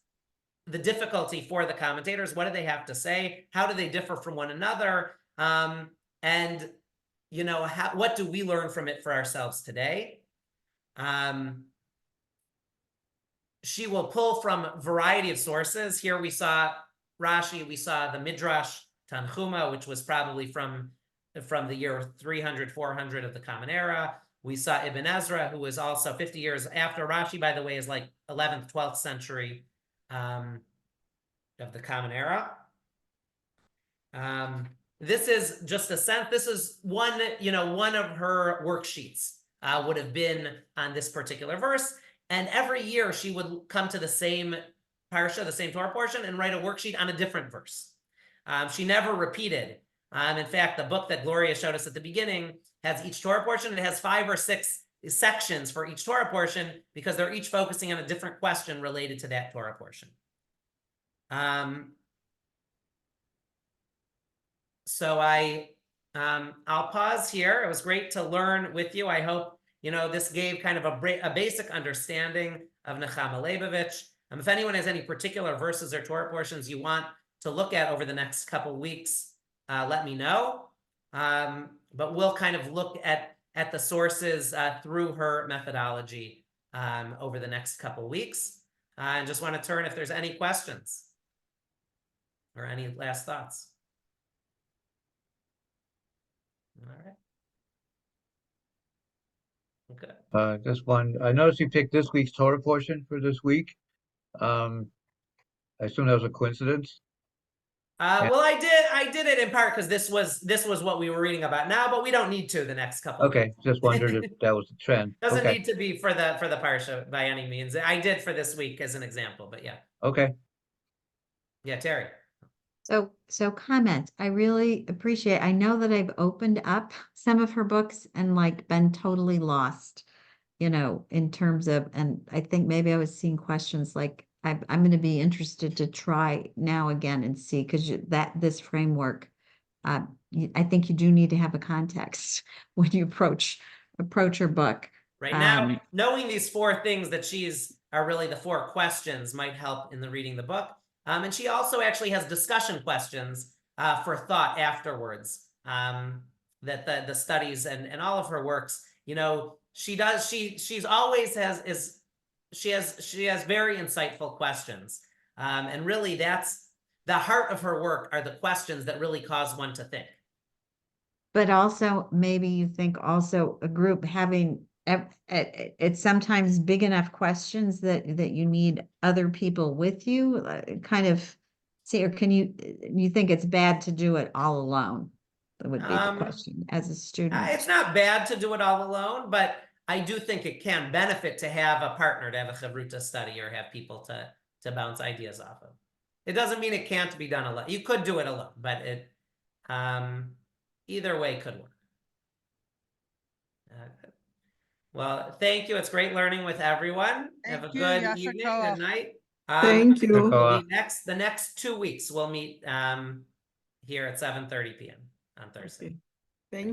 the difficulty for the commentators? What do they have to say? How do they differ from one another? And, what do we learn from it for ourselves today? She will pull from a variety of sources. Here we saw Rashi, we saw the Midrash Tanchuma, which was probably from the year 300, 400 of the Common Era. We saw Ibn Ezra, who was also 50 years after Rashi, by the way, is like 11th, 12th century of the Common Era. This is just a sense. This is one of her worksheets would have been on this particular verse. And every year she would come to the same parsha, the same Torah portion, and write a worksheet on a different verse. She never repeated. In fact, the book that Gloria showed us at the beginning has each Torah portion. It has 5 or 6 sections for each Torah portion because they're each focusing on a different question related to that Torah portion. So I'll pause here. It was great to learn with you. I hope, this gave kind of a basic understanding of Nachama Liebowitz. If anyone has any particular verses or Torah portions you want to look at over the next couple weeks, let me know. But we'll kind of look at the sources through her methodology over the next couple weeks. And just want to turn if there's any questions or any last thoughts. All right. Okay. Just one. I noticed you picked this week's Torah portion for this week. I assume that was a coincidence. Well, I did it in part because this was what we were reading about now, but we don't need to the next couple. Okay, just wondered if that was the trend. Doesn't Okay. need to be for the parsha by any means. I did for this week as an example, but yeah. Okay. Yeah, Terry. So comment, I really appreciate, I know that I've opened up some of her books and like been totally lost, in terms of, and I think maybe I was seeing questions like, I'm going to be interested to try now again and see, because this framework, I think you do need to have a context when you approach her book. Right now, knowing these 4 things that are really the 4 questions might help in the reading the book. And she also actually has discussion questions for thought afterwards. That the studies and all of her works, she has very insightful questions. And really that's the heart of her work, are the questions that really cause one to think. But also maybe you think also a group having it's sometimes big enough questions that you need other people with you, kind of see, or can you think it's bad to do it all alone? That would be the question as a student. It's not bad to do it all alone, but I do think it can benefit to have a partner, to have a chavruta study, or have people to bounce ideas off of. It doesn't mean it can't be done alone. You could do it alone, but it either way could work. Well, thank you. It's great learning with everyone. Have a good evening, good night. Thank you. The next 2 weeks we'll meet here at 7:30 p.m. on Thursday. Okay.